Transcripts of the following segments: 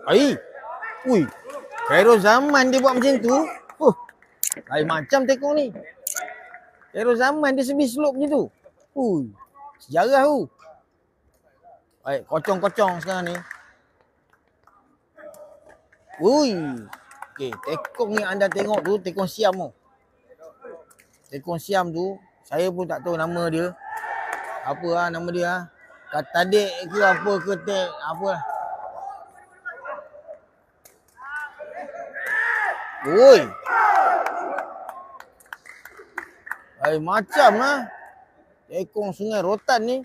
Ai. Ui. Khairul Zaman dia buat macam tu. Lain macam tekong ni. Khairul Zaman dia slope macam tu. Ui. Sejarah tu. Baik, kocong-kocong sekarang ni. Ui. Okey, tekong yang anda tengok tu tekong siam tu. Tekong siam tu, saya pun tak tahu nama dia. Apa lah nama dia lah. Katadik ke apa ke tek, apa lah. Oi. Macam lah. Tekong Sungai Rotan ni.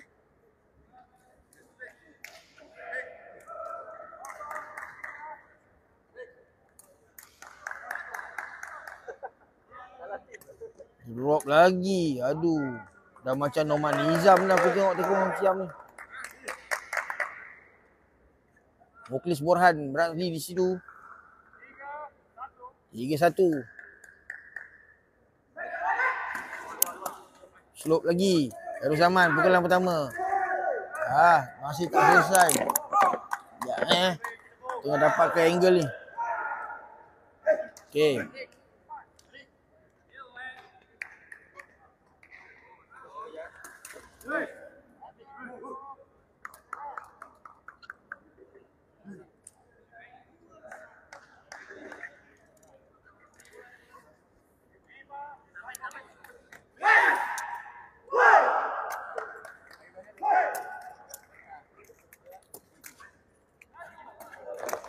Drop lagi. Aduh. Dah macam Norman Nizam dah aku tengok tekong siam ni. Mukhlis Borhan berada di situ. 3-1. Slope lagi. Khairul Zaman pukulan pertama. Masih tak selesai. Sekejap tengah dapatkan angle ni. Okey.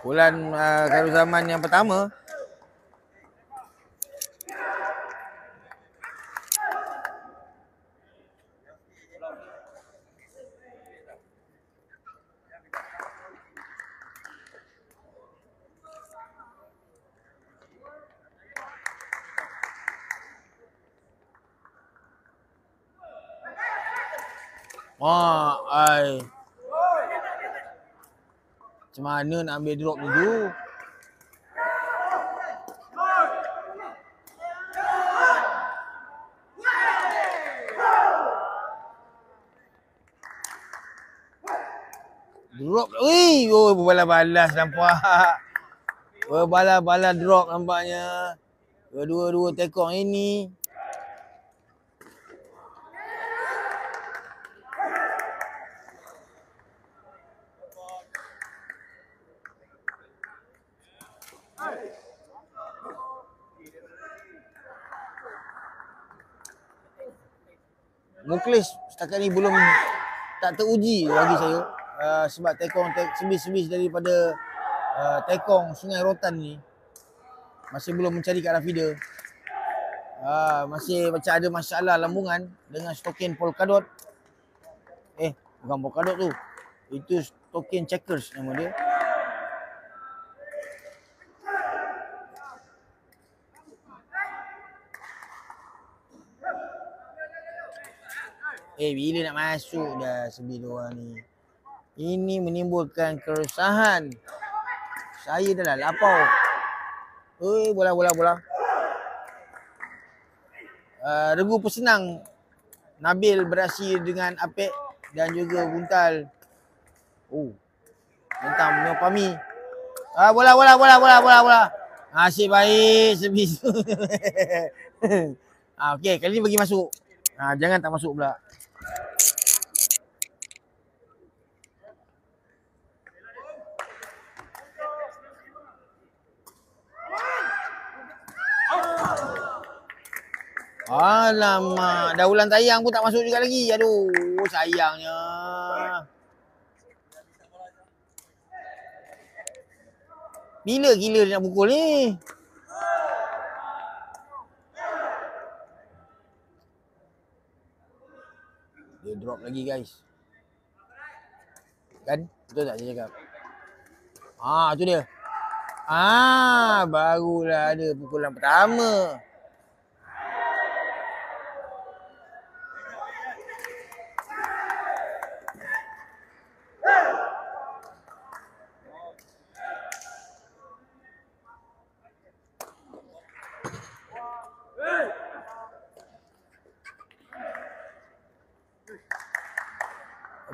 Pukulan Khairul Zaman yang pertama. Macam mana nak ambil drop dulu? Drop. Berbalas-balas nampak. Berbalas-balas drop nampaknya. Dua-dua tekong ini. Mukhlis setakat ni belum tak teruji bagi saya. Sebab tekong sebis-sebis daripada tekong Sungai Rotan ni masih belum mencari ke arah feeder. Masih macam ada masalah lambungan dengan stokin polkadot. Bukan polkadot tu. Itu stokin checkers nama dia. Bila nak masuk dah sebis diorang ni. Ini menimbulkan keresahan. Saya dah lah lapau. Bola. Regu pesenang Nabil beraksi dengan Apek dan juga Buntal. Hentam Pami. Bola. Asyik baik sebis. Okey, kali ni bagi masuk. Jangan tak masuk pula. Alamak, dah ulang tayang pun tak masuk juga lagi. Aduh, sayangnya. Bila gila dia nak pukul ni? Dia drop lagi guys. Kan? Betul tak saya cakap? Tu dia. Barulah ada pukulan pertama.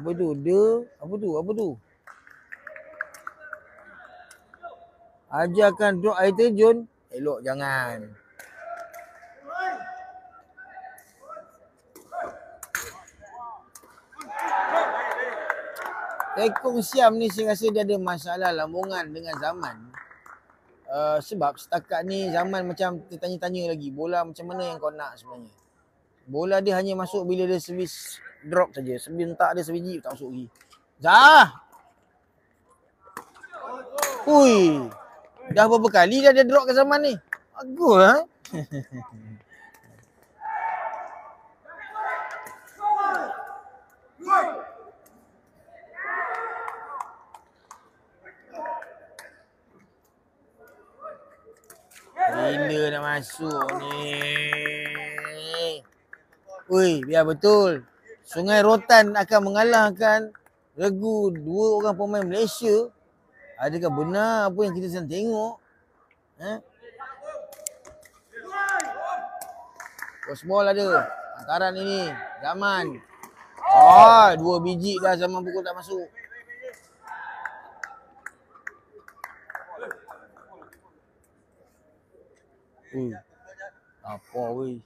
Apa tu? Ajarkan drop air terjun. Elok jangan. Tekong Siam ni saya rasa dia ada masalah lambungan dengan zaman. Sebab setakat ni zaman macam tertanya-tanya lagi. Bola macam mana yang kau nak sebenarnya. Bola dia hanya masuk bila dia servis drop saja. Sebentar dia sebiji tak masuk lagi. Zah! Ui! Dah berapa kali dah dia drop ke zaman ni? Bagus ha? Bila nak masuk ni? Ui, biar betul. Sungai Rotan akan mengalahkan regu 2 orang pemain Malaysia. Adakah benar apa yang kita sedang tengok? Crossball ada. Hantaran ini. Zaman. 2 biji dah zaman pukul tak masuk. Apa weh?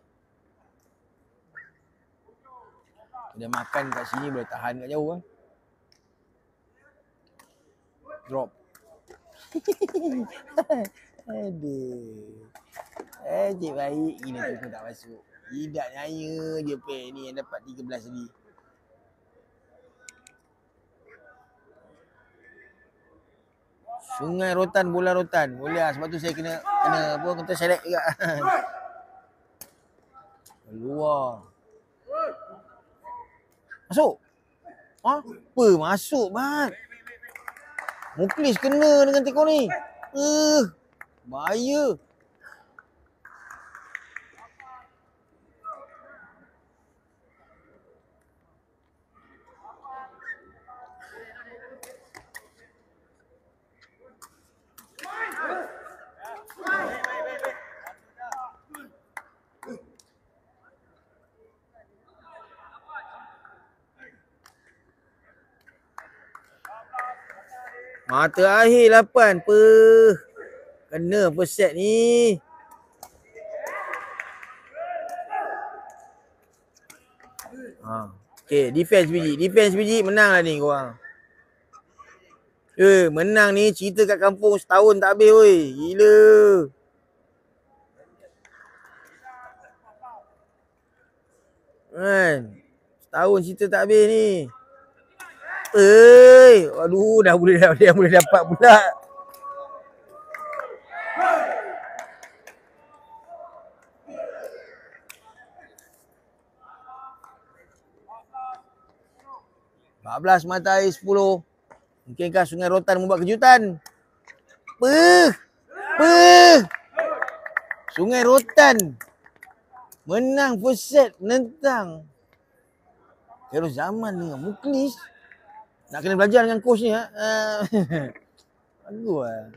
Dia makan kat sini boleh tahan kat jauh kan. Drop. Aduh. Cik baik gini tu pun tak masuk. Tidak nyaya je pair ni yang dapat 13 ni. Sungai Rotan, bola Rotan. Boleh lah sebab tu saya kena apa kata select juga. Keluar. Masuk. Apa masuk bat. Muklis kena dengan tekong ni. Bahaya. Mata akhir 8 apa. Kena apa set ni. Okay, defense biji menang lah ni korang. Menang ni cerita kat kampung setahun tak habis weh. Gila. Kan? Setahun cerita tak habis ni. Aduh dah boleh dapat pula. Belas mata air 10. Mungkinkah Sungai Rotan membuat kejutan? Sungai Rotan menang first set menentang Khairul Zaman dengan Muklis. Nak kena belajar dengan coach ni. Bagus lah.